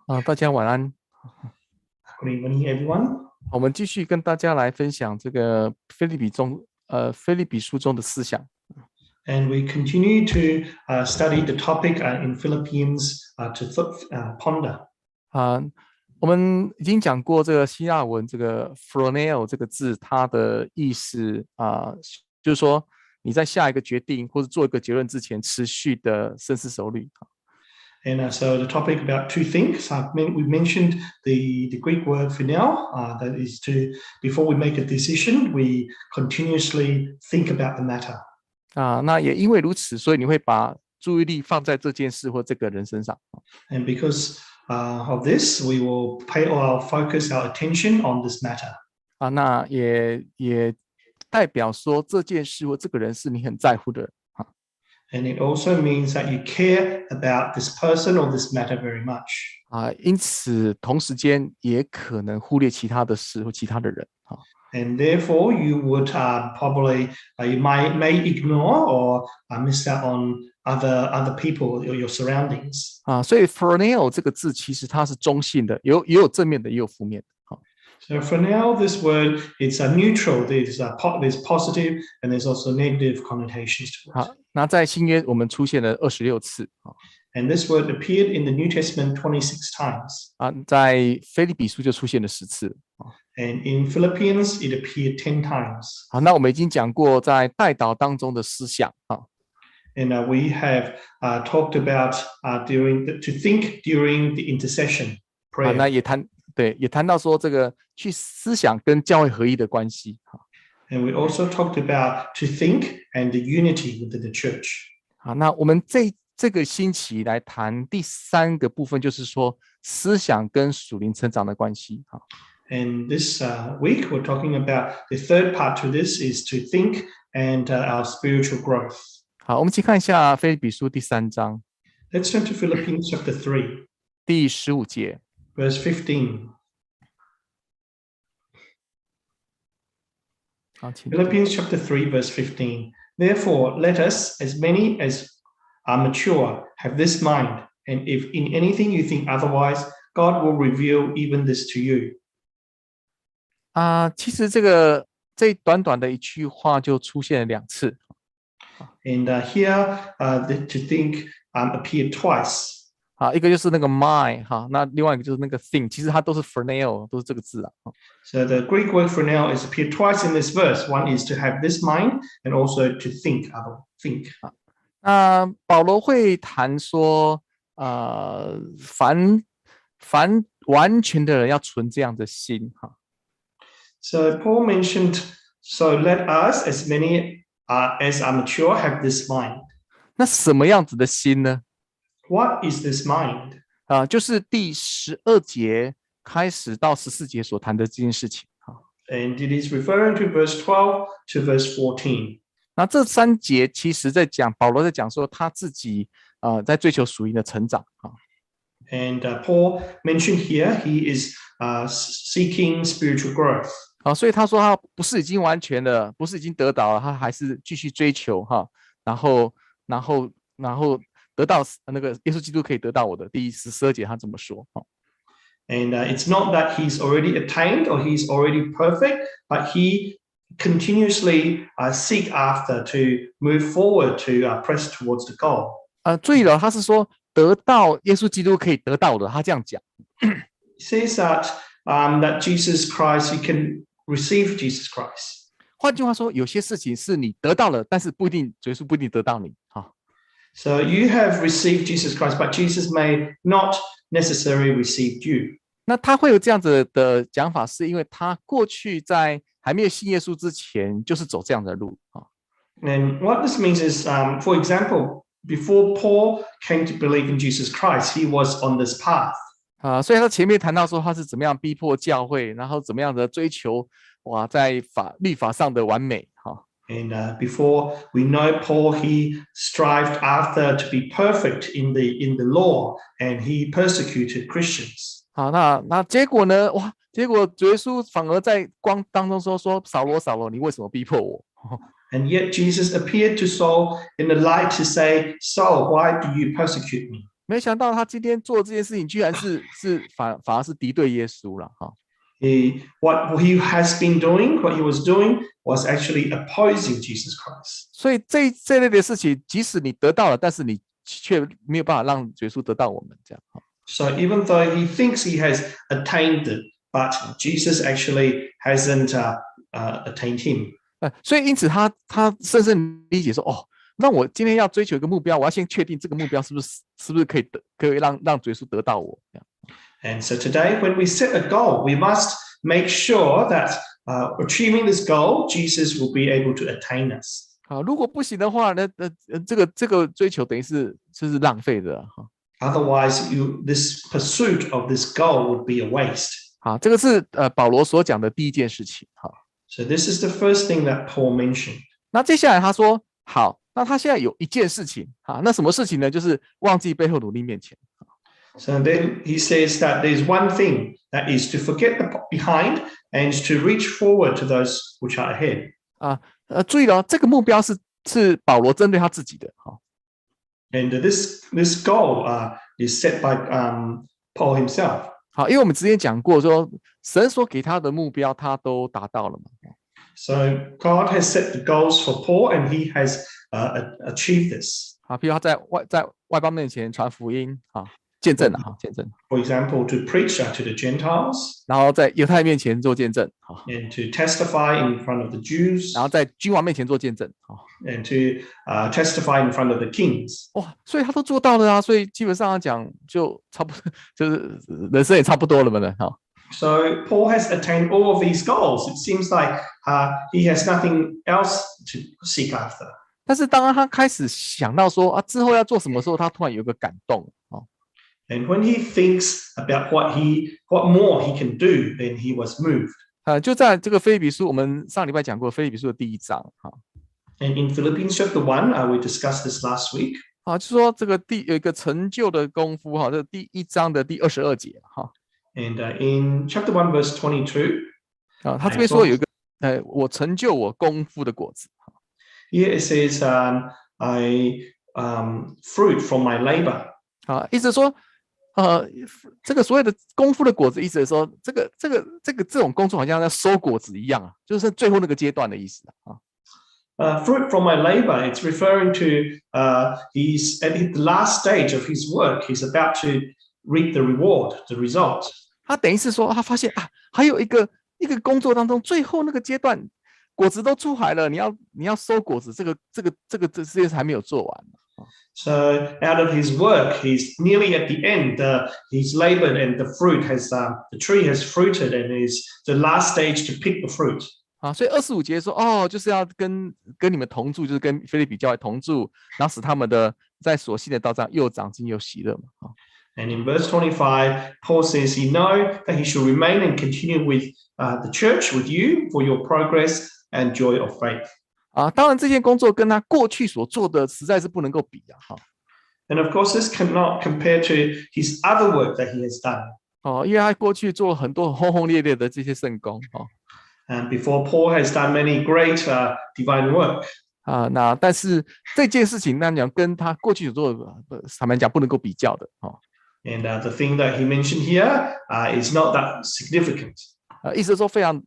大家晚安。Good evening, everyone. 我们继续跟大家来分享这个腓立比书中的思想。And we continue to study the topic in Philippians to ponder. 我们已经讲过这个希腊文这个 φρονέω 这个字，它的意思就是说你在下一个决定或者做一个结论之前，持续的深思熟虑。And so the topic about to think, we mentioned the Greek word φρονέω, that is to, before we make a decision, we continuously think about the matter. 那也因为如此，所以你会把注意力放在这件事或这个人身上。And because of this, we will pay our focus, our attention on this matter. 那也代表说这件事或这个人是你很在乎的人。And it also means that you care about this person or this matter very much. 因此同时间也可能忽略其他的事或其他的人。And therefore, you would probably you may ignore or miss out on other people or your surroundings. 所以 φρονέω 这个字其实它是中性的，也有正面的，也有负面的。So for now, this word it's neutral. There's positive and there's also negative connotations to it. 那在新约我们出现了26次。And this word appeared in the New Testament 26 times. 在腓立比书就出现了10次。And in Philippians, it appeared 10 times. 那我们已经讲过在代祷当中的思想。And we have talked about to think during the intercession prayer. 那也谈到说这个去思想跟教会合一的关系。And we also talked about to think and the unity within the church. 那我们这个星期来谈第3个部分，就是说思想跟属灵成长的关系。And this week we're talking about the third part to this is to think and our spiritual growth. 好，我们一起看一下腓立比书第3章。Let's turn to Philippians chapter 3. 第15节。Verse 15. Philippians chapter 3, verse 15. Therefore, let us, as many as are mature, have this mind, and if in anything you think otherwise, God will reveal even this to you. 其实这短短的一句话就出现了2次。And here, to think appeared twice. 一个就是那个 mind 那另外一个就是那个 think， 其实它都是 φρονέω， 都是这个字。So the Greek word φρονέω is appeared twice in this verse. One is to have this mind, and also to think. 保罗会谈说，凡完全的人要存这样的心。So Paul mentioned, so let us, as many as are mature, have this mind. 那什么样子的心呢？ What is this mind? 就是第12节开始到14节所谈的这件事情。And it is referring to verse 12 to verse 14. 那这3节其实在讲，保罗在讲说他自己在追求属灵的成长。And Paul mentioned here he is seeking spiritual growth. 所以他说他不是已经完全了，不是已经得到了，他还是继续追求然后得到那个耶稣基督可以得到我的。第12节他这么说。And it's not that he's already attained or he's already perfect, but he continuously seek after to move forward to press towards the goal. 注意了，他是说得到耶稣基督可以得到的，他这样讲。He says that Jesus Christ, you can receive Jesus Christ. 换句话说，有些事情是你得到了，但是不一定耶稣不一定得到你。So you have received Jesus Christ, but Jesus may not necessarily receive you. 那他会有这样子的讲法，是因为他过去在还没有信耶稣之前，就是走这样的路。And what this means is, for example, before Paul came to believe in Jesus Christ, he was on this path. 所以他前面谈到说他是怎么样逼迫教会，然后怎么样的追求在律法上的完美。And before we know Paul, he strived after to be perfect in the law, and he persecuted Christians. 那结果呢？结果主耶稣反而在光当中说扫罗扫罗，你为什么逼迫我？ And yet Jesus appeared to Saul in the light to say, Saul, why do you persecute me? 没想到他今天做这件事情，居然是反而是敌对耶稣了哈。What he has been doing, what he was doing, was actually opposing Jesus Christ. 所以这类的事情，即使你得到了，但是你却没有办法让耶稣得到我们这样。So even though he thinks he has attained it, but Jesus actually hasn't attained him. 所以因此他深深理解说，哦，那我今天要追求一个目标，我要先确定这个目标是不是可以让耶稣得到我这样。And so today, when we set a goal, we must make sure that achieving this goal, Jesus will be able to attain us. 好，如果不行的话，那这个追求等于是浪费的哈。Otherwise, this pursuit of this goal would be a waste. 好，这个是保罗所讲的第一件事情哈。So this is the first thing that Paul mentioned. 那接下来他说，好，那他现在有一件事情哈，那什么事情呢？就是忘记背后，努力面前。So then he says that there's one thing that is to forget the behind and to reach forward to those which are ahead. 注意了，这个目标是保罗针对他自己的哈。And this goal is set by Paul himself. 好，因为我们之前讲过说，神所给他的目标他都达到了嘛。So God has set the goals for Paul, and he has achieved this. 好，比如他在外邦面前传福音啊。见证啊，见证。For example, to preach to the Gentiles. 然后在犹太面前做见证。And to testify in front of the Jews. 然后在君王面前做见证。And to testify in front of the kings. 哇，所以他都做到了啊，所以基本上讲就差不多，就是人生也差不多了嘛呢。So Paul has attained all of these goals. It seems like he has nothing else to seek after. 但是当他开始想到说之后要做什么时候，他突然有一个感动。And when he thinks about what more he can do, then he was moved. 就在这个腓立比书，我们上礼拜讲过腓立比书的第1章。And in Philippians chapter 1, we discussed this last week. 就说这个有一个成就的功夫这第1章的第22节。And in chapter 1, verse 22, 他这边说有一个我成就我功夫的果子。Here it says, fruit from my labor. 意思说。这个所谓的功夫的果子，意思是说，这种工作好像要收果子一样就是最后那个阶段的意思fruit from my labor, it's referring to he's at the last stage of his work. He's about to reap the reward, the result. 他等于是说，他发现还有一个工作当中最后那个阶段，果子都出来了，你要收果子，这件事还没有做完。So out of his work, he's nearly at the end. He's labored, and the tree has fruited, and is the last stage to pick the fruit. 所以25节说，就是要跟你们同住，就是跟腓立比教会同住，然后使他们的在所信的道上又长进又喜乐嘛。And in verse 25, Paul says he know that he should remain and continue with the church with you for your progress and joy of faith. 当然这件工作跟他过去所做的实在是不能够比And of course, this cannot compare to his other work that he has done. 因为他过去做了很多轰轰烈烈的这些圣工And before Paul has done many great divine work. 那但是这件事情那讲跟他过去所做的坦白讲不能够比较的And the thing that he mentioned here is not that significant. 意思说非常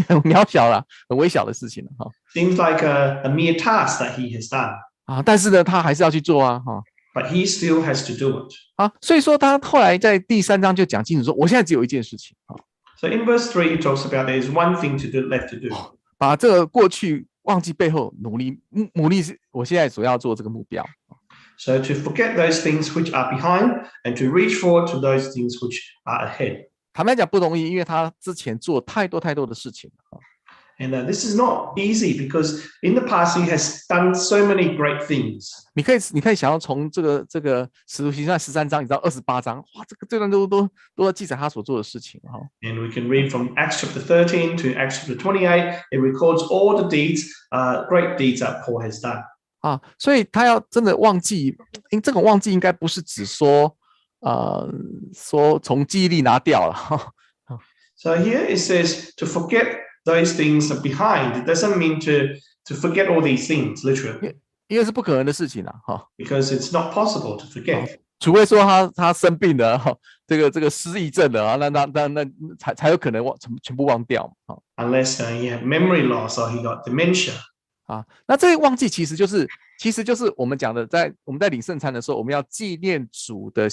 很渺小了，很微小的事情了Seems like a mere task that he has done. 但是呢，他还是要去做But he still has to do it. 所以说他后来在第3章就讲清楚说，我现在只有一件事情So in verse 3, he talks about there is one thing left to do. 把这个过去忘记背后，努力我现在所要做这个目标。So to forget those things which are behind and to reach forward to those things which are ahead. 坦白讲不容易，因为他之前做太多的事情了。And this is not easy because in the past he has done so many great things. 你可以想要从这个使徒行传13章一直到28章，哇，这段都要记载他所做的事情And we can read from Acts chapter 13 to Acts chapter 28. It records all the deeds, great deeds that Paul has done. 所以他要真的忘记，这种忘记应该不是只说从记忆力拿掉了。So here it says to forget those things behind. It doesn't mean to forget all these things literally. 因为是不可能的事情Because it's not possible to forget. 除非说他生病了，这个失忆症了啊，那才有可能全部忘掉啊。Unless he had memory loss or he got dementia. 啊，那这个忘记其实就是我们讲的，我们在领圣餐的时候，我们要纪念主的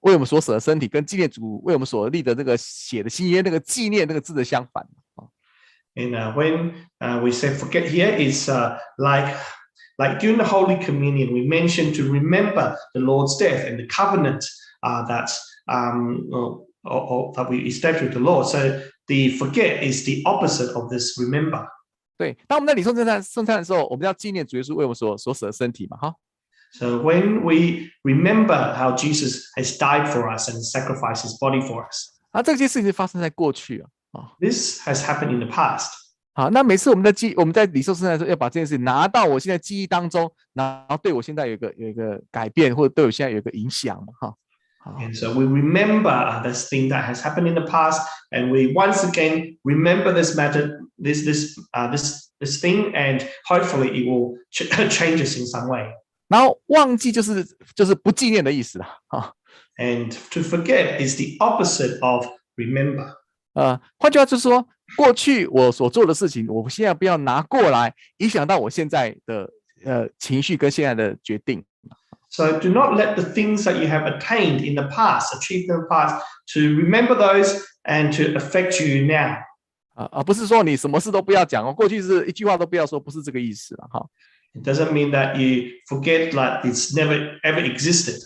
为我们所舍的身体，跟纪念主为我们所立的这个血的新约，那个纪念那个字的相反啊。And when we say forget here, it's like during the Holy Communion, we mentioned to remember the Lord's death and the covenant that we established with the Lord. So the forget is the opposite of this remember. 对，当我们在领圣餐的时候，我们要纪念主耶稣为我们所舍的身体嘛，哈。So when we remember how Jesus has died for us and sacrificed his body for us. 啊，这些事情发生在过去啊。This has happened in the past. 好，那每次我们在领受圣餐的时候，要把这件事拿到我现在记忆当中，然后对我现在有一个改变，或者对我现在有一个影响嘛，哈。And so we remember this thing that has happened in the past, and we once again remember this matter, this thing, and hopefully it will change us in some way. 然后忘记就是不纪念的意思啦，哈。And to forget is the opposite of remember. 换句话就是说，过去我所做的事情，我现在不要拿过来影响到我现在的情绪跟现在的决定。So do not let the things that you have attained in the past, achieved in the past, to remember those and to affect you now. 不是说你什么事都不要讲哦，过去是一句话都不要说，不是这个意思了哈。It doesn't mean that you forget like it's never ever existed.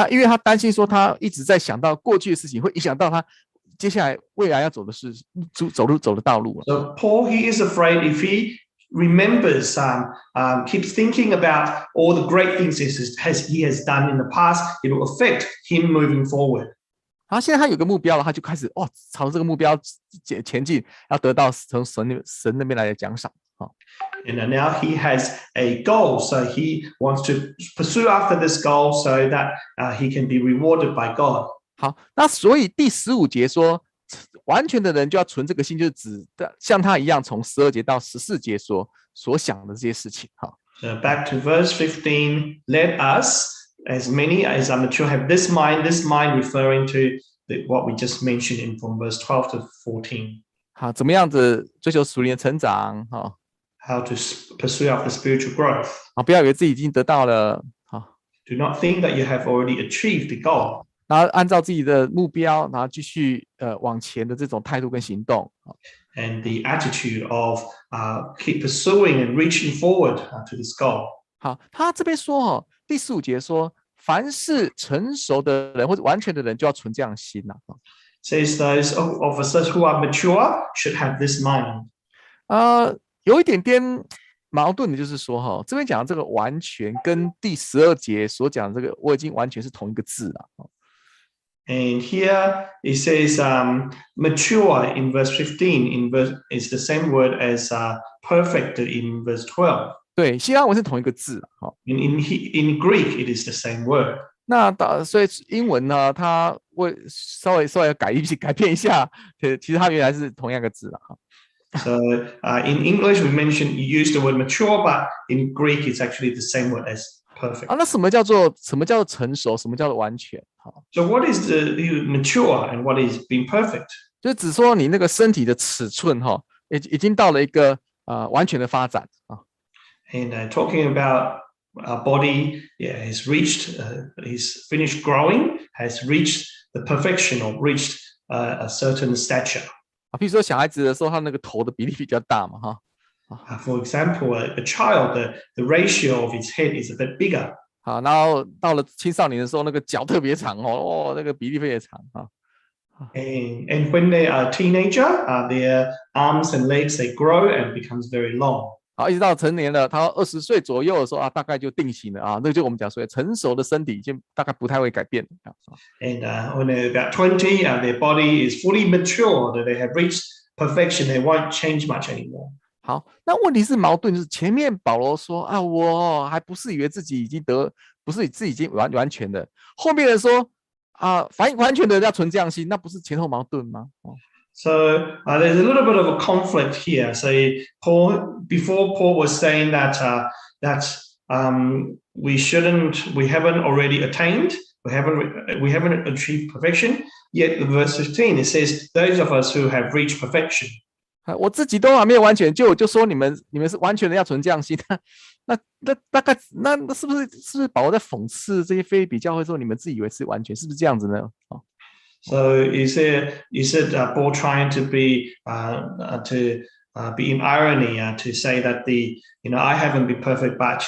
因为他担心说他一直在想到过去的事情，会影响到他接下来未来要走的事，走的道路。So Paul, he is afraid if he remembers, keeps thinking about all the great things he has done in the past, it will affect him moving forward. 然后现在他有个目标了，他就开始朝着这个目标前进，要得到从神那边来的奖赏。And now he has a goal, so he wants to pursue after this goal so that he can be rewarded by God. 好，那所以第15节说，完全的人就要存这个心，就是指像他一样，从12节到14节所想的这些事情。So back to verse 15, let us, as many as are mature, have this mind referring to what we just mentioned from verse 12 to 14. 好，怎么样子追求属灵的成长？How to pursue after spiritual growth. 不要以为自己已经得到了。Do not think that you have already achieved the goal. 然后按照自己的目标，然后继续往前的这种态度跟行动。And the attitude of keep pursuing and reaching forward to this goal. 好，他这边说第15节说，凡是成熟的人或者完全的人，就要存这样的心呐。Says those of us who are mature should have this mind. 有一点点矛盾的就是说这边讲的这个完全跟第12节所讲的这个我已经完全是同一个字了。And here it says mature in verse 15 is the same word as perfect in verse 12. 对，希腊文是同一个字。In Greek it is the same word. 那所以英文呢，它稍微要改变一下，其实它原来是同样一个字了。So in English we mentioned you use the word mature, but in Greek it's actually the same word as perfect. 那什么叫做成熟？什么叫做完全？So what is the mature and what is being perfect? 就只说你那个身体的尺寸已经到了一个完全的发展And talking about our body, has reached, is finished growing, has reached the perfection or reached a certain stature. 比如说小孩子的时候，他那个头的比例比较大嘛For example, a child, the ratio of its head is a bit bigger. 好，然后到了青少年的时候，那个脚特别长那个比例特别长And when they are a teenager, their arms and legs they grow and becomes very long. 好，一直到成年了，他20岁左右的时候大概就定型了那就我们讲说成熟的身体已经大概不太会改变。And when they're about 20, their body is fully mature, that they have reached perfection, they won't change much anymore. 好，那问题是矛盾，就是前面保罗说我还不是以为自己已经不是自己已经完全的，后面的说完全的人要存这样心，那不是前后矛盾吗？So there's a little bit of a conflict here. So before Paul was saying that we haven't already attained, we haven't achieved perfection. Yet in verse 15 it says, those of us who have reached perfection. 我自己都还没有完全，我就说你们是完全的要存匠心，那大概那是不是保罗在讽刺这些腓立比教会说你们自以为是完全，是不是这样子呢？ So is it Paul trying to be in irony to say that I haven't been perfect, but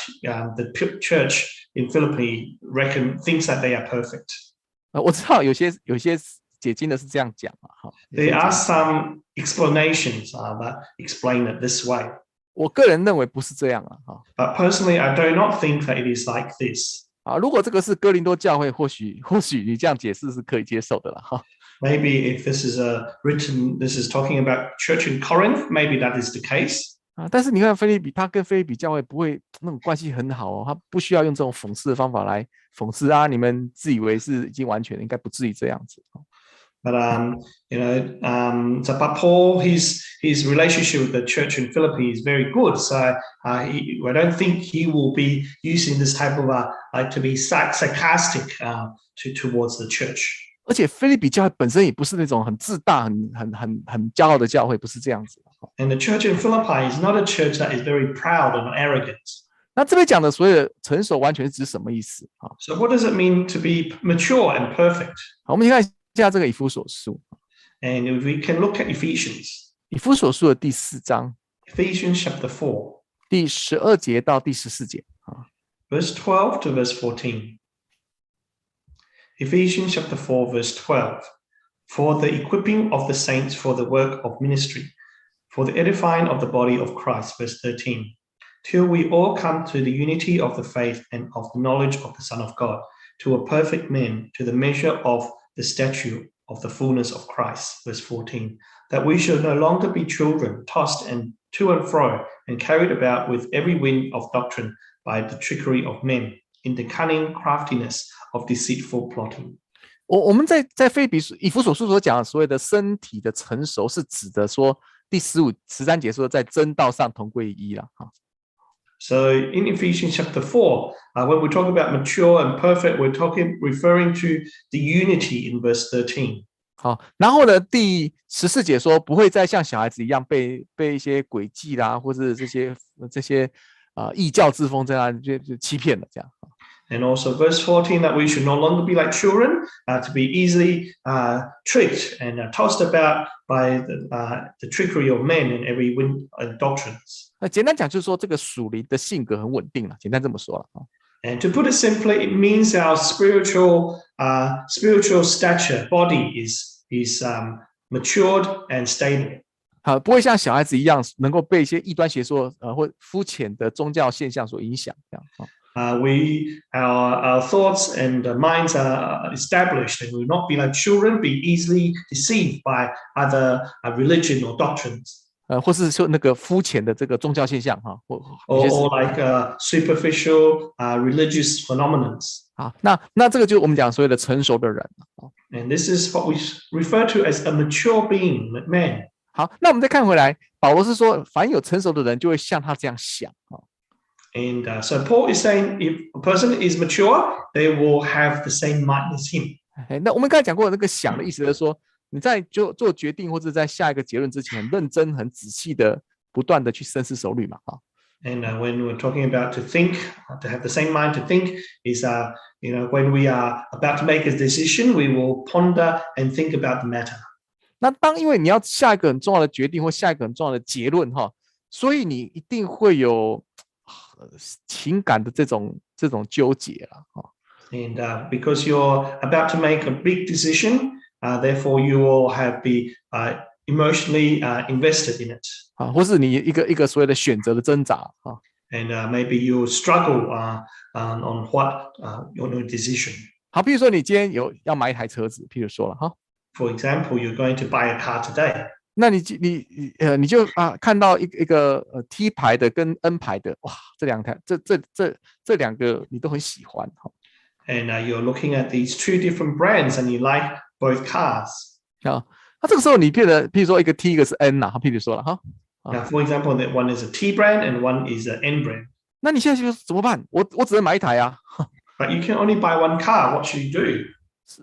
the church in Philippi thinks that they are perfect. 我知道有些解经的是这样讲啊。There are some explanations that explain it this way. 我个人认为不是这样啊。But personally, I do not think that it is like this. 如果这个是哥林多教会，或许你这样解释是可以接受的了哈。Maybe if this is talking about church in Corinth, maybe that is the case. 但是你看腓立比，他跟腓立比教会不会那种关系很好哦，他不需要用这种讽刺的方法来讽刺你们自以为是已经完全，应该不至于这样子。But but Paul, his relationship with the church in Philippi is very good. So I don't think he will be using this type of to be sarcastic towards the church. 而且腓立比教会本身也不是那种很自大、很骄傲的教会，不是这样子。And the church in Philippi is not a church that is very proud and arrogant. 那这边讲的所有的成熟，完全是指什么意思？ So what does it mean to be mature and perfect? 好，我们先看一下这个以弗所书。And if we can look at Ephesians. 以弗所书的第4章。Ephesians chapter 4. 第12节到第14节。Verse 12 to verse 14. Ephesians chapter 4 verse 12. For the equipping of the saints for the work of ministry, for the edifying of the body of Christ, verse 13, till we all come to the unity of the faith and of the knowledge of the Son of God, to a perfect man, to the measure of the stature of the fullness of Christ, verse 14, that we should no longer be children, tossed and to and fro, and carried about with every wind of doctrine by the trickery of men, in the cunning craftiness of deceitful plotting. 我们在腓立比以弗所书所讲的所谓的身体的成熟，是指的说第15、13节说在真道上同归于一啦。So in Ephesians chapter 4, when we talk about mature and perfect, we're referring to the unity in verse 13. 好，然后呢，第14节说不会再像小孩子一样被一些诡计啦，或是这些异教之风这样就欺骗了这样。And also verse 14, that we should no longer be like children, to be easily tricked and tossed about by the trickery of men and every wind doctrines. 简单讲就是说这个属灵的性格很稳定了，简单这么说了。And to put it simply, it means our spiritual stature, body is matured and stable. 好，不会像小孩子一样能够被一些异端邪说或肤浅的宗教现象所影响这样。Our thoughts and minds are established, and we will not be like children, be easily deceived by other religion or doctrines. 或是说那个肤浅的这个宗教现象哈，or like superficial religious phenomena. 好，那这个就是我们讲所谓的成熟的人。And this is what we refer to as a mature being, man. 好，那我们再看回来，保罗是说，凡有成熟的人就会像他这样想。And so Paul is saying, if a person is mature, they will have the same mind as him. 那我们刚才讲过那个想的意思，就是说你在做决定或者在下一个结论之前，很认真、很仔细的、不断的去深思熟虑嘛。And when we're talking about to think, to have the same mind to think, is when we are about to make a decision, we will ponder and think about the matter. 那因为你要下一个很重要的决定或下一个很重要的结论所以你一定会有情感的这种纠结了。And because you're about to make a big decision, therefore you will be emotionally invested in it. 或是你一个所谓的选择的挣扎。And maybe you struggle on what your decision. 好，比如说你今天要买一台车子，譬如说了For example, you're going to buy a car today. 那你就看到一个T 牌的跟 N 牌的，哇，这两个你都很喜欢。And you're looking at these two different brands, and you like both cars. 那这个时候你譬如说一个 T 一个是 N 譬如说了For example, that one is a T brand and one is an N brand. 那你现在就怎么办？我只能买一台啊。But you can only buy one car. What should you do?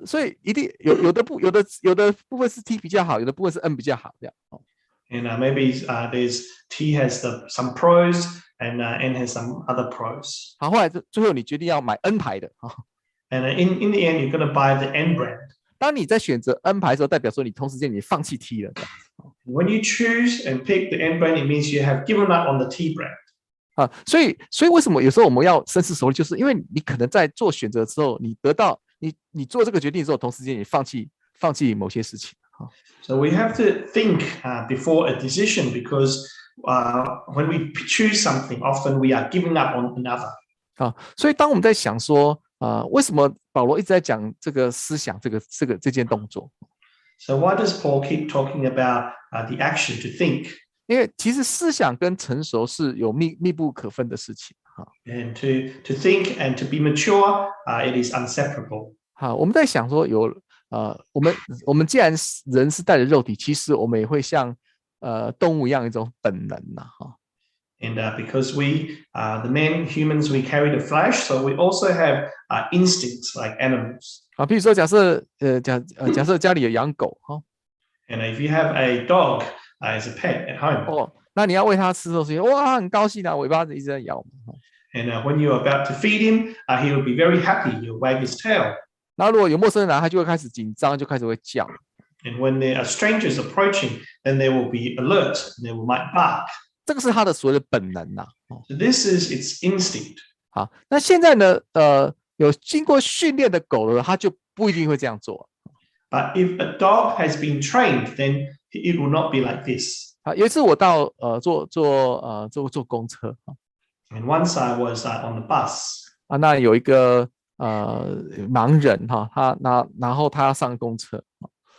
所以一定有的部分是 T 比较好，有的部分是 N 比较好，这样。And maybe there's T has some pros and N has some other pros. 好，后来最后你决定要买 N 牌的。And in the end, you're going to buy the N brand. 当你在选择 N 牌的时候，代表说你同时间你放弃 T 了。When you choose and pick the N brand, it means you have given up on the T brand. 所以为什么有时候我们要深思熟虑，就是因为你可能在做选择之后，你得到你做这个决定之后，同时间你放弃某些事情。So we have to think before a decision, because when we choose something, often we are giving up on another. 所以当我们在想说为什么保罗一直在讲这个思想这件动作？ So why does Paul keep talking about the action to think? 因为其实思想跟成熟是有密不可分的事情。And to think and to be mature, it is inseparable. 我们在想说我们既然人是带着肉体，其实我们也会像动物一样一种本能呐。And because we, the men, humans, we carry the flesh, so we also have instincts like animals. 比如说假设家里有养狗And if you have a dog as a pet at home, 那你要喂它吃的时候，哇，很高兴啊，尾巴一直在摇。and when you're about to feed him, he will be very happy. You'll wag his tail. 然后如果有陌生人来，他就会开始紧张，就开始会叫。And when there are strangers approaching, then they will be alert and they might bark. 这个是他的所谓的本能呐。So this is its instinct. 好，那现在呢，有经过训练的狗了，它就不一定会这样做。But if a dog has been trained, then it will not be like this. 有一次我到坐公车And once I was on the bus. 那有一个盲人然后他要上公车。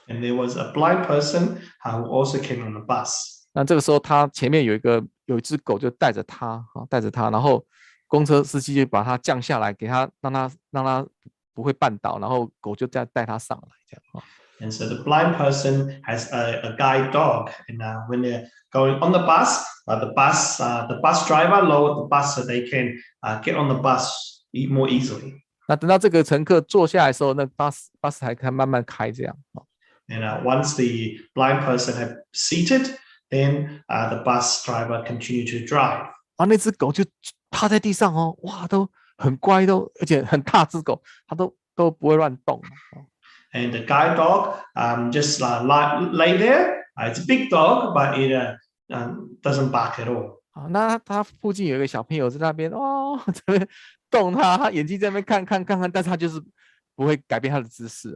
And there was a blind person who also came on the bus. 那这个时候他前面有一只狗就带着他，然后公车司机就把他降下来，给他让他不会绊倒，然后狗就再带他上来这样。And so the blind person has a guide dog, and when they're going on the bus, the bus driver lowered the bus so they can get on the bus more easily. 那等到这个乘客坐下来的时候，那巴士才开慢慢开这样。And once the blind person had seated, then the bus driver continued to drive. 那只狗就趴在地上哇，都很乖，而且很大只狗，它都不会乱动。And the guide dog just lay there. It's a big dog, but it doesn't bark at all. 那他附近有一个小朋友在那边这边动他眼睛在那边看，但是他就是不会改变他的姿势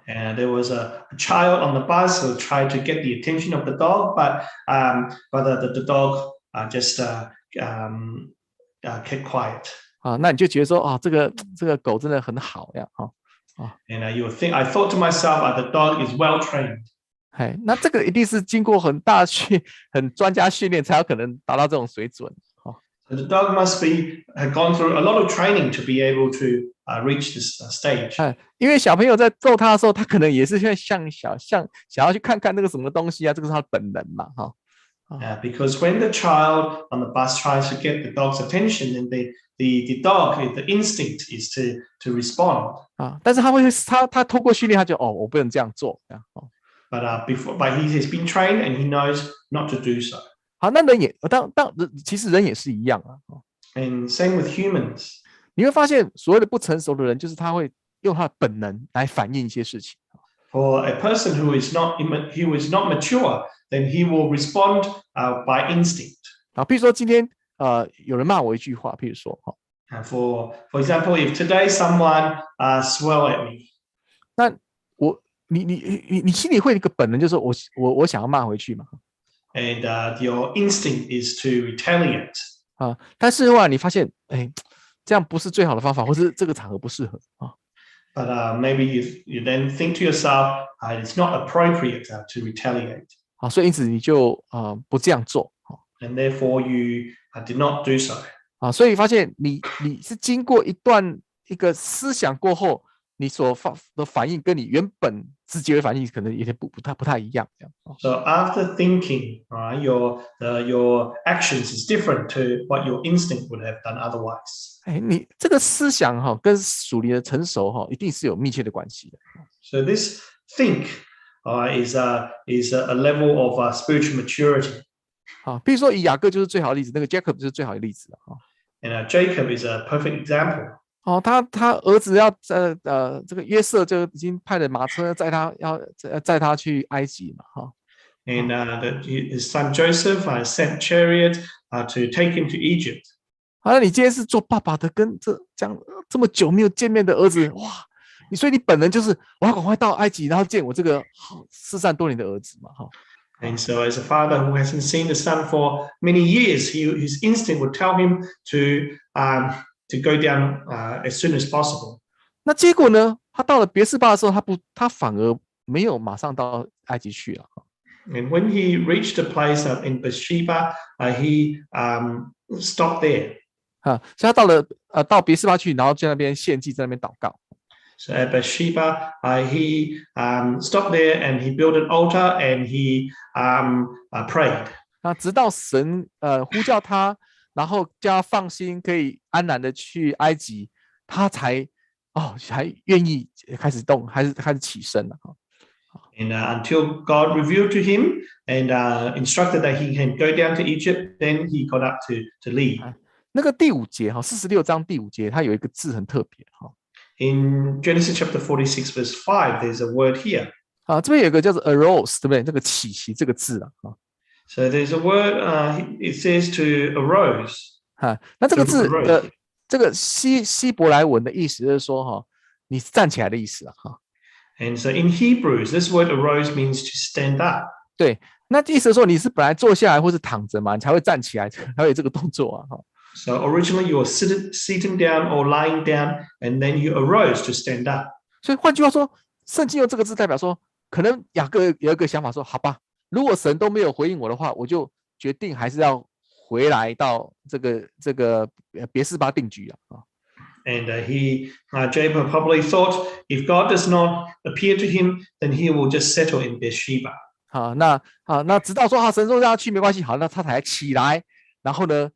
And there was a child on the bus who tried to get the attention of the dog, but the dog just kept quiet. 那你就觉得说这个狗真的很好呀And you would think, I thought to myself, the dog is well trained. 那这个一定是经过很专家训练才有可能达到这种水准。So the dog must have gone through a lot of training to be able to reach this stage. 因为小朋友在揍他的时候，他可能也是想要去看看那个什么东西这个是他的本能嘛Because when the child on the bus tries to get the dog's attention, then the dog, the instinct is to respond. 但是他透过训练，他就我不能这样做But he has been trained and he knows not to do so. 好，那人也其实人也是一样And same with humans. 你会发现，所谓的不成熟的人，就是他会用他的本能来反映一些事情。For a person who is not mature, then he will respond by instinct. 比如说今天有人骂我一句话，譬如说For example, if today someone swore at me, 那你心里会有一个本能，就是我想要骂回去嘛。And your instinct is to retaliate. 但是的话，你发现这样不是最好的方法，或是这个场合不适合But maybe you then think to yourself, it's not appropriate to retaliate. 所以因此你就不这样做And therefore you did not do so. 所以发现你是经过一个思想过后，你所的反应跟你原本直觉的反应可能有点不太一样，这样。So after thinking, your actions is different to what your instinct would have done otherwise. 你这个思想跟属灵的成熟一定是有密切的关系的。So this think is a level of spiritual maturity. 比如说以雅各就是最好的例子，那个 Jacob 就是最好的例子了。And Jacob is a perfect example. 他儿子要这个约瑟就已经派了马车载他去埃及嘛。And his son Joseph sent chariot to take him to Egypt. 那你今天是做爸爸的，跟这么久没有见面的儿子，哇！所以你本能就是我要赶快到埃及，然后见我这个失散多年的儿子嘛。And so as a father who hasn't seen the son for many years, his instinct would tell him to go down as soon as possible. 那结果呢？他到了别是巴的时候，他反而没有马上到埃及去了。And when he reached a place in Bathsheba, he stopped there. 所以他到别是巴去，然后在那边献祭，在那边祷告。So at Bathsheba, he stopped there and he built an altar and he prayed. 那直到神呼叫他，然后叫他放心，可以安然的去埃及，他才愿意开始动，还是开始起身了。And until God revealed to him and instructed that he can go down to Egypt, then he got up to leave. 那个第5节46章第5节，它有一个字很特别。In Genesis chapter 46 verse 5, there's a word here. 这边有一个叫做 arose， 对不对？这个起息这个字So there's a word, it says to arose. 那这个字这个希伯来文的意思就是说你站起来的意思。And so in Hebrews, this word arose means to stand up. 对，那意思是说你是本来坐下来或是躺着嘛，你才会站起来，才会有这个动作。So originally you were sitting down or lying down, and then you arose to stand up. 所以换句话说，圣经用这个字代表说，可能雅各有一个想法说，好吧，如果神都没有回应我的话，我就决定还是要回来到这个别是巴定居。And Jacob probably thought, if God does not appear to him, then he will just settle in Bathsheba. 那直到说神说让他去没关系，好，那他才起来，然后呢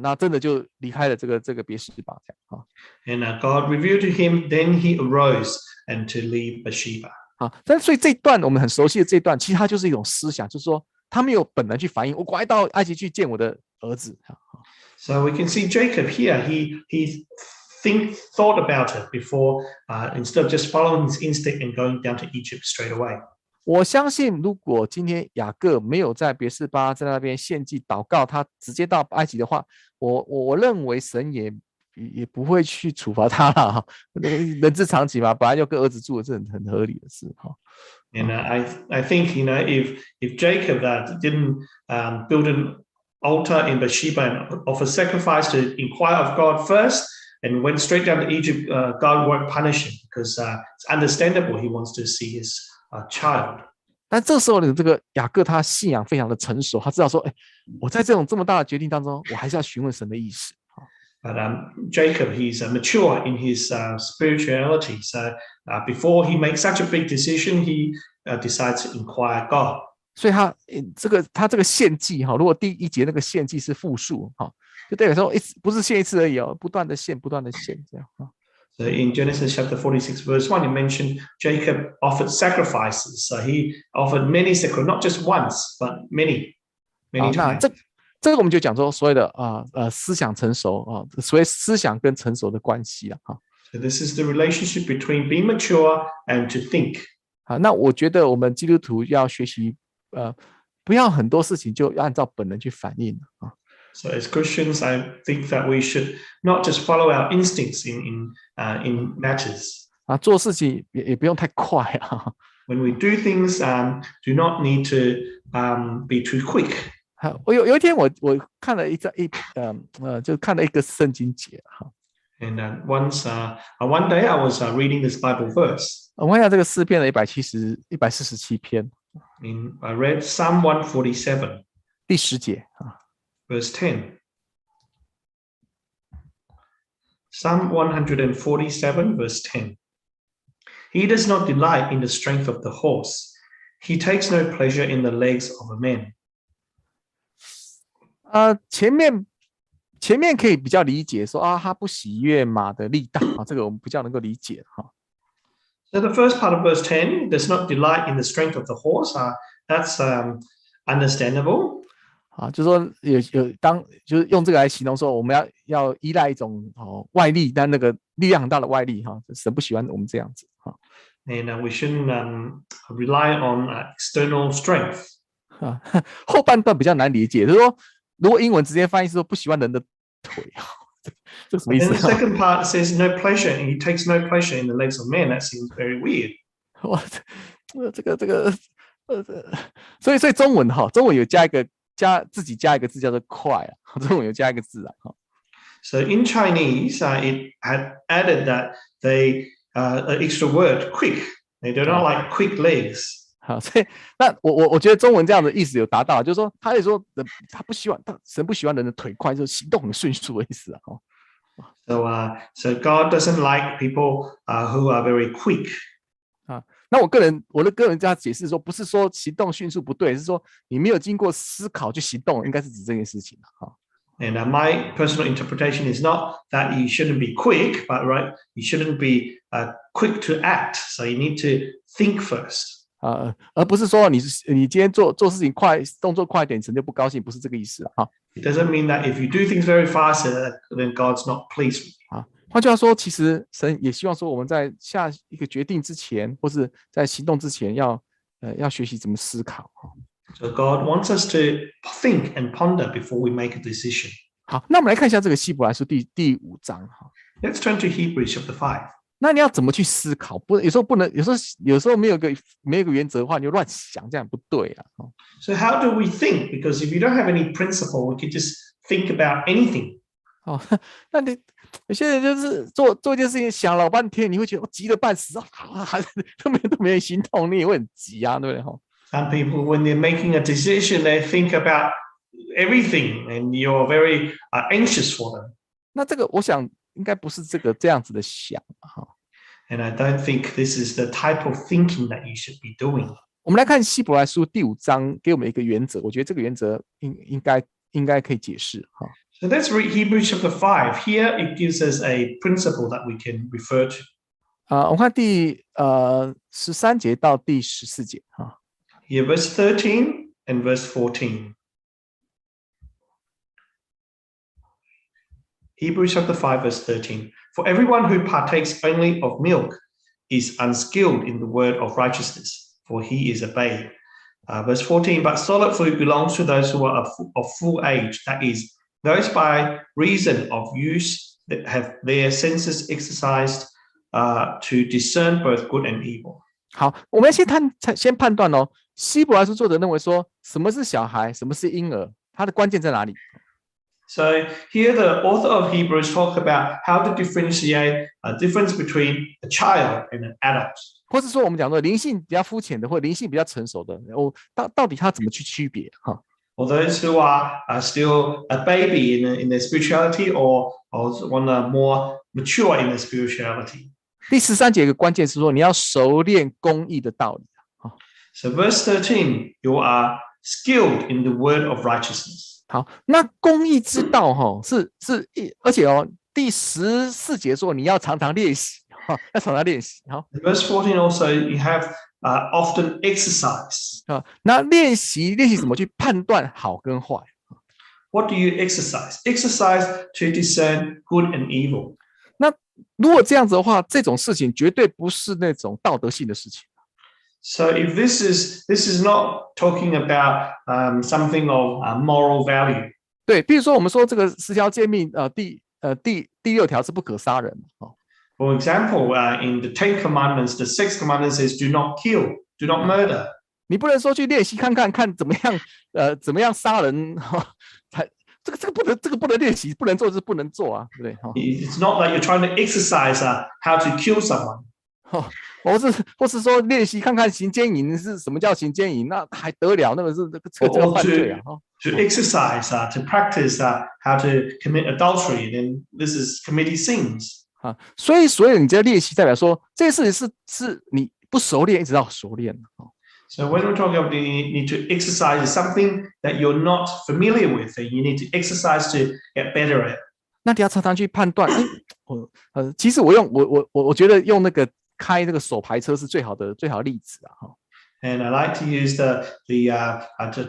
那真的就离开了这个别是巴这样。And God revealed to him, then he arose and to leave Bathsheba. 但所以这一段我们很熟悉的这一段，其实它就是一种思想，就是说他没有本能去反应，我赶快到埃及去见我的儿子。So we can see Jacob here. He thought about it before, instead of just following his instinct and going down to Egypt straight away. 我相信，如果今天雅各没有在别是巴在那边献祭祷告，他直接到埃及的话，我认为神也不会去处罚他了。人之常情嘛，本来就跟儿子住的是很合理的事。And I think if Jacob didn't build an altar in Bathsheba and offer sacrifice to inquire of God first, and went straight down to Egypt, God won't punish him because it's understandable he wants to see his child. 但这时候呢，这个雅各他信仰非常的成熟，他知道说，我在这么大的决定当中，我还是要询问神的意思。But Jacob, he's mature in his spirituality. So before he makes such a big decision, he decides to inquire God. 所以他这个献祭如果第1节那个献祭是复数就代表说不是献一次而已不断的献这样。So in Genesis chapter 46 verse 1, it mentioned Jacob offered sacrifices. So he offered many sacrifices, not just once, but many times. 那这个我们就讲说所谓的思想成熟所谓思想跟成熟的关系。So this is the relationship between being mature and to think. 那我觉得我们基督徒要学习不要很多事情就按照本能去反应。So as Christians, I think that we should not just follow our instincts in matters. 做事情也不用太快。When we do things, do not need to be too quick. 我有一天我看了就看了一个圣经节。And one day I was reading this Bible verse. 我看一下这个诗篇的147篇。I read Psalm 147. 第10节。Verse 10. Psalm 147, verse 10. He does not delight in the strength of the horse. He takes no pleasure in the legs of a man. 前面可以比较理解说他不喜悦马的力大这个我们比较能够理解So the first part of verse 10 does not delight in the strength of the horse. That's understandable. 就是说就是用这个来形容说我们要依赖一种外力，但那个力量很大的外力神不喜欢我们这样子And we shouldn't rely on external strength. 后半段比较难理解，就是说如果英文直接翻译是说不喜欢人的腿这什么意思 And the second part says no pleasure, and he takes no pleasure in the legs of men. That seems very weird. 所以中文有自己加一个字叫做快中文有加一个字So in Chinese, it had added that they an extra word, quick. They do not like quick legs. 所以那我觉得中文这样的意思有达到，就是说他也说神不喜欢人的腿快，就是行动很迅速的意思So God doesn't like people who are very quick. 那我的个人这样解释说，不是说行动迅速不对，是说你没有经过思考去行动，应该是指这件事情And my personal interpretation is not that you shouldn't be quick, but you shouldn't be quick to act. So you need to think first. 而不是说你今天做事情快，动作快一点，神就不高兴，不是这个意思It doesn't mean that if you do things very fast, then God's not pleased with you. 换句话说，其实神也希望说我们在下一个决定之前，或是在行动之前，要学习怎么思考So God wants us to think and ponder before we make a decision. 好，那我们来看一下这个希伯来书第5章Let's turn to Hebrews chapter 5. 那你要怎么去思考？有时候不能，有时候没有一个原则的话，你就乱想，这样不对So how do we think? Because if you don't have any principle, we can just think about anything. 那你有些人就是做一件事情想老半天，你会觉得急得半死都没人心痛，你也会很急对不对Some people, when they're making a decision, they think about everything, and you're very anxious for them. 那这个我想应该不是这样子的想And I don't think this is the type of thinking that you should be doing. 我们来看希伯来书第5章，给我们一个原则，我觉得这个原则应该可以解释So let's read Hebrews chapter 5. Here it gives us a principle that we can refer to. 我们看第13节到第14节Here, verse 13 and verse 14. Hebrews chapter 5, verse 13. For everyone who partakes only of milk is unskilled in the word of righteousness, for he is a babe. Verse 14. But solid food belongs to those who are of full age, that is, those by reason of use that have their senses exercised to discern both good and evil. 好，我们先判断希伯来书作者认为说，什么是小孩，什么是婴儿，它的关键在哪里？ So here the author of Hebrews talk about how to differentiate a difference between a child and an adult. 或是说我们讲说灵性比较肤浅的，或灵性比较成熟的，到底他怎么去区别For those who are still a baby in their spirituality, or one more mature in their spirituality. 第13节有个关键是说，你要熟练公义的道理So verse 13, you are skilled in the word of righteousness. 好，那公义之道是而且第14节说你要常常练习要常常练习Verse 14 also you have often exercise. 那练习怎么去判断好跟坏 What do you exercise? Exercise to discern good and evil. 那如果这样子的话，这种事情绝对不是那种道德性的事情。So if this is not talking about something of moral value. 对，比如说我们说这个10条诫命第6条是不可杀人For example, in the 10 commandments, the 6th commandment says do not kill, do not murder. 你不能说去练习看怎么样杀人这个不能练习，不能做就是不能做对不对It's not that you're trying to exercise how to kill someone. 或是说练习看行奸淫是什么叫行奸淫，那还得了？那个是这个犯罪To exercise, to practice how to commit adultery, then this is committing sins. 所以你在练习代表说这些事情是你不熟练，一直到熟练。So when we're talking about you need to exercise something that you're not familiar with, and you need to exercise to get better at. 那你要常常去判断，其实我觉得用那个开那个手排车是最好的例子啊。And I like to use the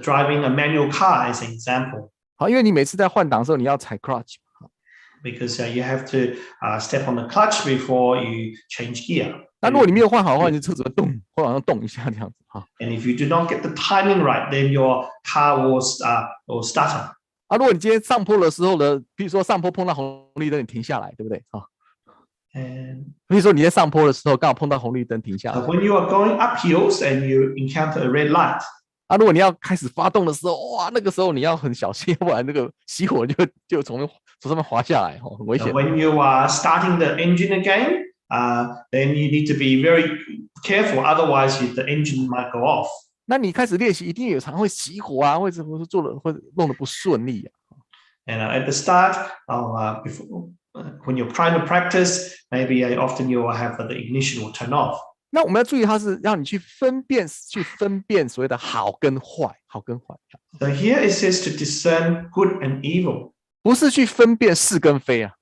driving a manual car as an example. 好，因为你每次在换挡的时候，你要踩 clutch。Because you have to step on the clutch before you change gear. 那如果你没有换好的话，你车子会动，会往上动一下这样子。And if you do not get the timing right, then your car will stutter. 如果你今天上坡的时候呢，比如说上坡碰到红绿灯，你停下来，对不对？比如说你在上坡的时候刚好碰到红绿灯停下来。When you are going up hills and you encounter a red light. 如果你要开始发动的时候，哇，那个时候你要很小心，不然那个熄火就从上面滑下来，很危险。When you are starting the engine again, then you need to be very careful, otherwise the engine might go off. 那你开始练习，一定有常会熄火啊，或者会弄得不顺利啊。And at the start, when you're trying to practice, maybe often you will have the ignition will turn off. 那我们要注意，它是让你去分辨所谓的好跟坏。So here it says to discern good and evil. 不是去分辨是跟非啊。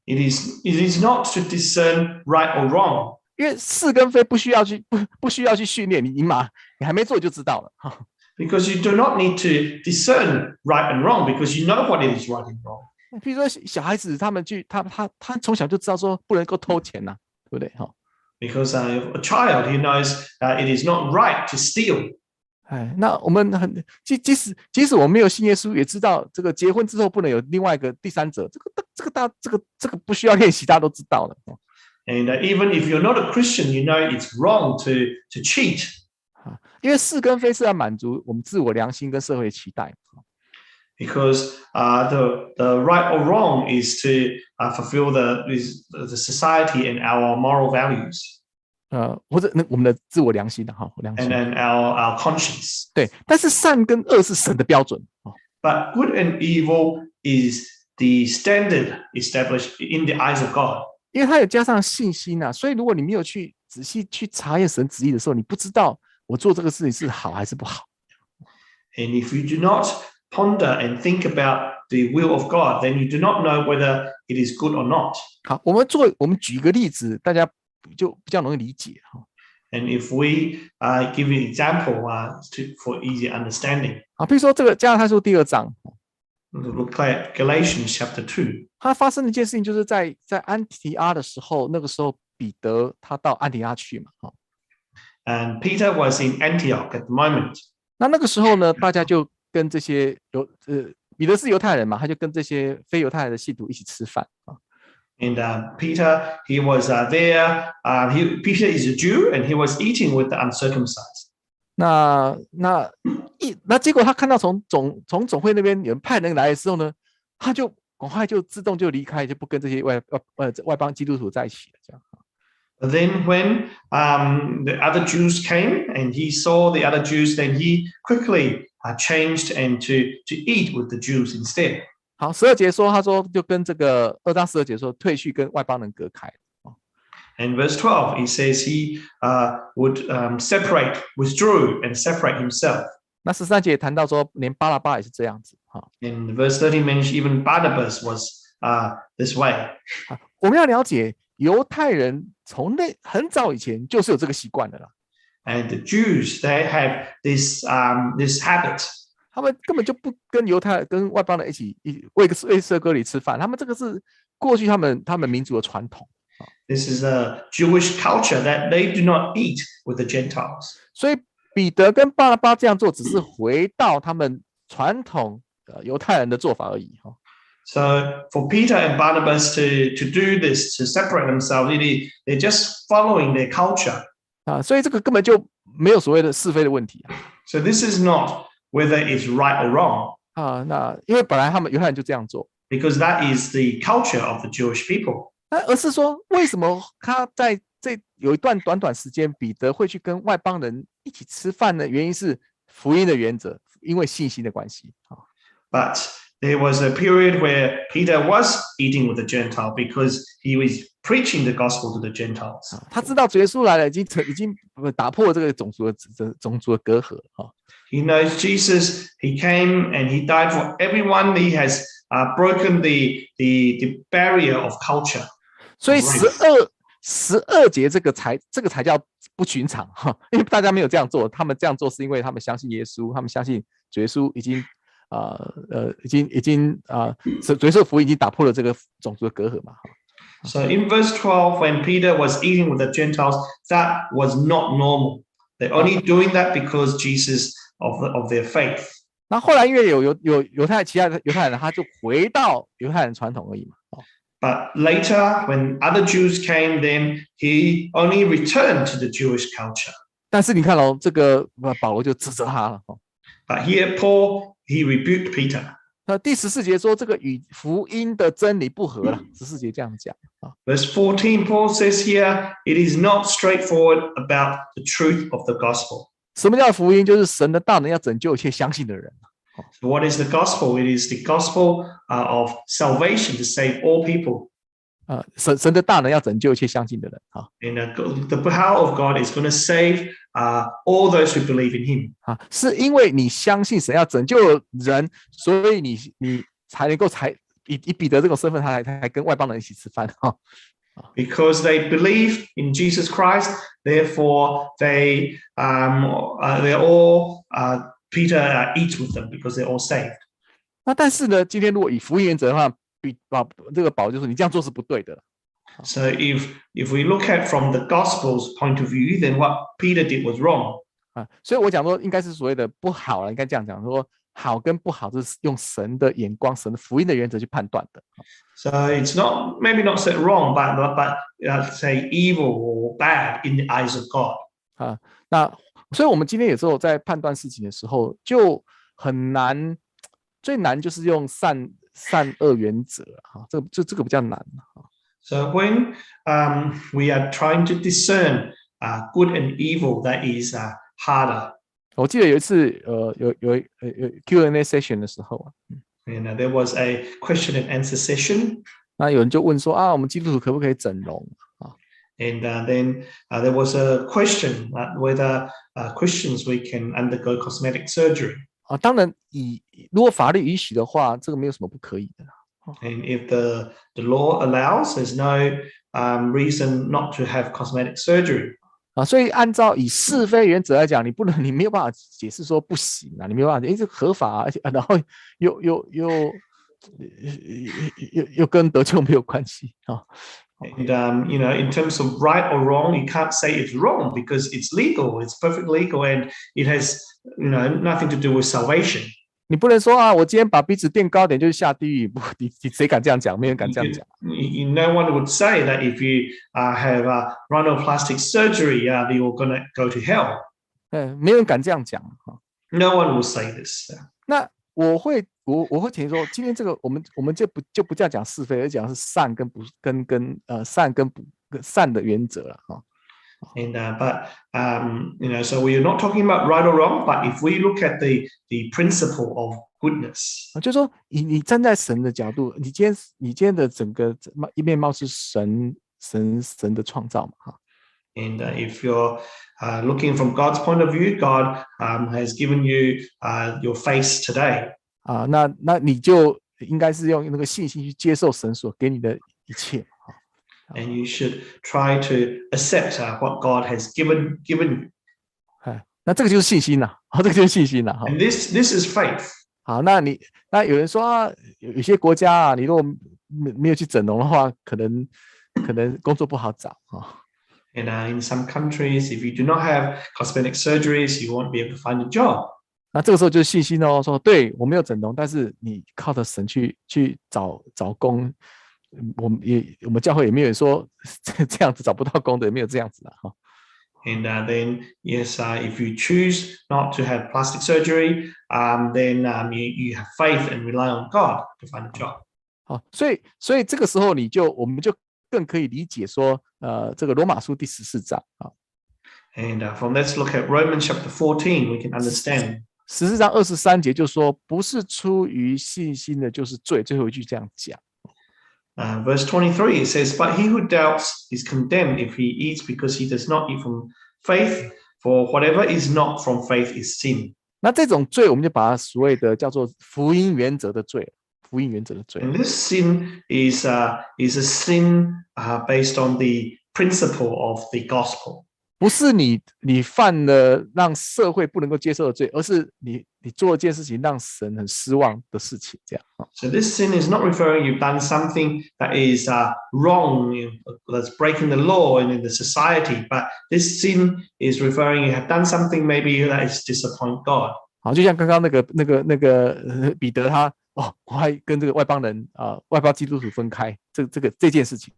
It is not to discern right or wrong. 因为是跟非不需要去训练，你还没做就知道了。Because you do not need to discern right and wrong, because you know what it is right and wrong. 比如说小孩子他从小就知道说不能够偷钱呐，对不对？Because a child, he knows it is not right to steal. 那我们即使我没有信耶稣，也知道这个结婚之后不能有另外一个第三者，这个不需要练习，大家都知道了。And even if you're not a Christian, you know it's wrong to cheat. 因为是跟非是要满足我们自我良心跟社会的期待。Because the right or wrong is to fulfill the society and our moral values. 或者我们的自我良心的良心。And then our conscience. 对，但是善跟恶是神的标准。But good and evil is the standard established in the eyes of God. 因为它有加上信心啊，所以如果你没有去仔细去查验神旨意的时候，你不知道我做这个事情是好还是不好。And if you do not ponder and think about the will of God, then you do not know whether it is good or not. 好，我们举一个例子，大家就比较容易理解。And if we give an example for easy understanding. 好，比如说这个加拉太书第2章。Look at Galatians chapter 2. 它发生的一件事情，就是在安提阿的时候，那个时候彼得他到安提阿去嘛。And Peter was in Antioch at the moment. 那个时候呢，大家就跟这些彼得是犹太人嘛，他就跟这些非犹太人的信徒一起吃饭。And Peter, he was there. Peter is a Jew, and he was eating with the uncircumcised. 那结果他看到从总会那边有人派人来的时候呢，他就赶快就自动就离开，就不跟这些外邦基督徒在一起了。这样。But then when the other Jews came and he saw the other Jews, then he quickly changed and to eat with the Jews instead. 好，12节说，他说就跟这个2章12节说，退去跟外邦人隔开。And verse 12, he says he would withdrew and separate himself. 那13节也谈到说，连巴拉巴也是这样子。In verse 13 mentions even Barnabas was this way. 我们要了解，犹太人从很早以前就是有这个习惯的啦。And the Jews, they have this habit. 他们根本就不跟外邦人一起为色割礼吃饭，他们这个是过去他们民族的传统。This is a Jewish culture that they do not eat with the Gentiles. 所以彼得跟巴拉巴这样做，只是回到他们传统犹太人的做法而已。So for Peter and Barnabas to do this, to separate themselves, they're just following their culture. 所以这个根本就没有所谓的是非的问题。So this is not whether it's right or wrong. 那因为本来他们犹太人就这样做。Because that is the culture of the Jewish people. 而是说，为什么他在有一段短时间，彼得会去跟外邦人一起吃饭呢？原因是福音的原则，因为信心的关系。But there was a period where Peter was eating with the Gentile because he was preaching the gospel to the Gentiles. 他知道主耶稣来了，已经打破了这个种族的隔阂。He knows Jesus. He came and he died for everyone. He has broken the barrier of culture. 所以12节这个才叫不寻常哈，因为大家没有这样做，他们这样做是因为他们相信耶稣，他们相信主耶稣已经主耶稣的福音已经打破了这个种族的隔阂嘛。So in verse 12, when Peter was eating with the Gentiles, that was not normal. They're only doing that because Jesus of their faith. 那后来因为有其他的犹太人，他就回到犹太人传统而已嘛。But later, when other Jews came, then he only returned to the Jewish culture. 但是你看哦，这个保罗就指责他了。But here, Paul, he rebuked Peter. 那第14节说这个与福音的真理不合了，14节这样讲。Verse 14, Paul says here, it is not straightforward about the truth of the gospel. 什么叫福音？就是神的大能要拯救一切相信的人。So what is the gospel? It is the gospel of salvation to save all people. 神的大能要拯救一切相信的人。And the power of God is going to save all those who believe in Him. 是因为你相信神要拯救人，所以你才能够以彼得这种身份，他才跟外邦人一起吃饭。Because they believe in Jesus Christ, therefore they're all Peter eats with them because they're all saved. 那但是呢，今天如果以福音原则的话，这个保罗就说你这样做是不对的。So if we look at from the gospel's point of view, then what Peter did was wrong. 所以我讲说应该是所谓的不好了，应该这样讲说好跟不好是用神的眼光、神的福音的原则去判断的。So it's not maybe not said wrong, but say evil or bad in the eyes of God. 那所以我们今天有时候在判断事情的时候就很难，最难就是用善恶原则这个比较难。So when we are trying to discern good and evil, that is harder. 我记得有一次有 Q&A session 的时候And there was a question and answer session. 那有人就问说我们基督徒可不可以整容And then there was a question whether Christians we can undergo cosmetic surgery. 当然如果法律允许的话，这个没有什么不可以的。And if the law allows, there's no reason not to have cosmetic surgery. 所以按照以是非原则来讲，你没有办法解释说不行你没有办法，这合法而且然后又跟得救没有关系And in terms of right or wrong, you can't say it's wrong because it's legal, it's perfectly legal, and it has nothing to do with salvation. 你不能说我今天把鼻子垫高点就是下地狱，你谁敢这样讲？没人敢这样讲。No one would say that if you have rhinoplastic surgery, you're going to go to hell. 没人敢这样讲。No one will say this. 那我会提说，今天这个我们就不叫讲是非，而讲是善跟不善的原则了And so we are not talking about right or wrong, but if we look at the principle of goodness, 就是说你站在神的角度，你今天的整个面貌是神的创造嘛And if you're looking from God's point of view, God has given you your face today. 那你就应该是用那个信心去接受神所给你的一切。And you should try to accept what God has given you. 那这个就是信心了，这个就是信心了。And this is faith. 好，那有人说有些国家你如果没有去整容的话，可能工作不好找And in some countries, if you do not have cosmetic surgeries, you won't be able to find a job. 那这个时候就是信心说对我没有整容，但是你靠着神去找工。我们教会也没有说这样子找不到工的，也没有这样子And then yes, if you choose not to have plastic surgery, then you have faith and rely on God to find a job. 所以这个时候我们就更可以理解说这个罗马书第14章And let's look at Romans chapter 14. We can understand. 14章23节就说不是出于信心的就是罪，最后一句这样讲。Verse 23, it says, But he who doubts is condemned if he eats because he does not eat from faith, for whatever is not from faith is sin. 那这种罪，我们就把它所谓的叫做福音原则的罪，福音原则的罪。And this sin is a sin based on the principle of the gospel. 不是你犯了让社会不能够接受的罪，而是你做一件事情让神很失望的事情，这样。So this sin is not referring you've done something that is wrong, that's breaking the law in the society, but this sin is referring you have done something maybe that is disappoint God. 好，就像刚刚那个彼得他我还跟这个外邦人外邦基督徒分开，这件事情。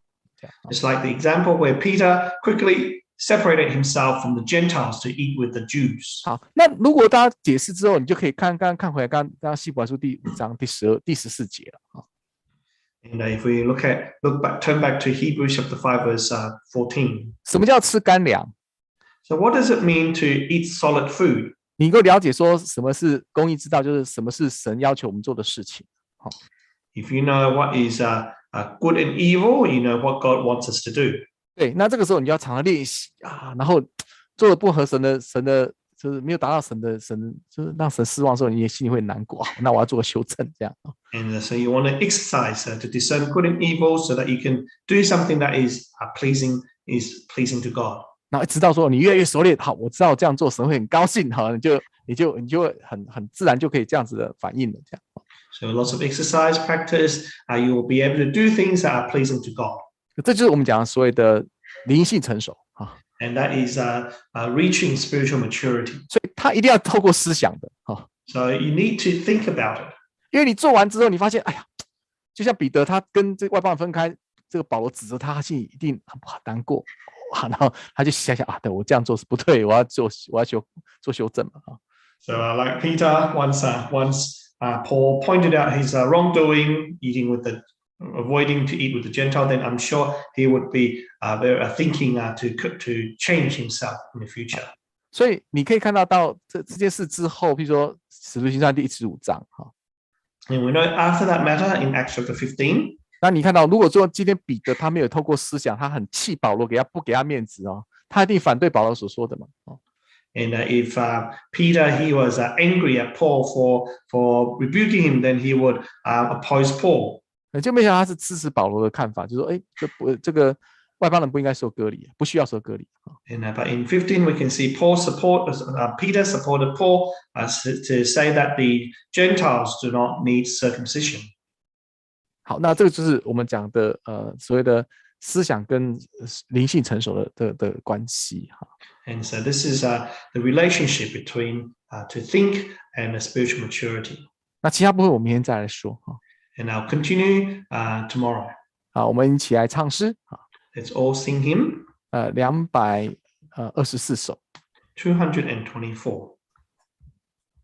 It's like the example where Peter quickly separated himself from the Gentiles to eat with the Jews. 好，那如果大家解释之后，你就可以看回来刚刚希伯来书第5章第14节了。And if we turn back to Hebrews chapter 5 verse 14. 什么叫吃干粮？ So what does it mean to eat solid food? 你能够了解说什么是公义之道，就是什么是神要求我们做的事情。If you know what is good and evil, you know what God wants us to do. 对，那这个时候你要常常练习然后做的不合神的，就是没有达到神，就是让神失望的时候，你也心里会难过。那我要做个修正，这样。And so you want to exercise to discern good and evil, so that you can do something that is pleasing to God. 然后直到说你越来越熟练，好，我知道这样做神会很高兴，好，你就会很自然就可以这样子的反应了，这样。So lots of exercise, practice, you will be able to do things that are pleasing to God. 这就是我们讲的所谓的灵性成熟And that is reaching spiritual maturity. 所以他一定要透过思想的So you need to think about it. 因为你做完之后，你发现，哎呀，就像彼得他跟这个外邦人分开，这个保罗指责他心里一定很难过然后他就想对，我这样做是不对，我要做修正嘛So like Peter once Paul pointed out his wrongdoing, avoiding to eat with the Gentile, then I'm sure he would be thinking to change himself in the future. 所以你可以看到这件事之后，譬如说使徒行传第15章And we know after that matter in Acts chapter 15. 那你看到，如果说今天彼得他没有透过思想，他很气保罗，不给他面子他一定反对保罗所说的嘛And if Peter he was angry at Paul for rebuking him, then he would oppose Paul. 就没想到他是支持保罗的看法，就说这个外邦人不应该受割礼，不需要受割礼。But in 15 we can see Peter supported Paul to say that the Gentiles do not need circumcision. 好，那这个就是我们讲的所谓的思想跟灵性成熟的关系And so this is the relationship between to think and spiritual maturity. 那其他部分我们明天再来说And I'll continue tomorrow. 好，我们一起来唱诗Let's all sing hymn. 224首。224.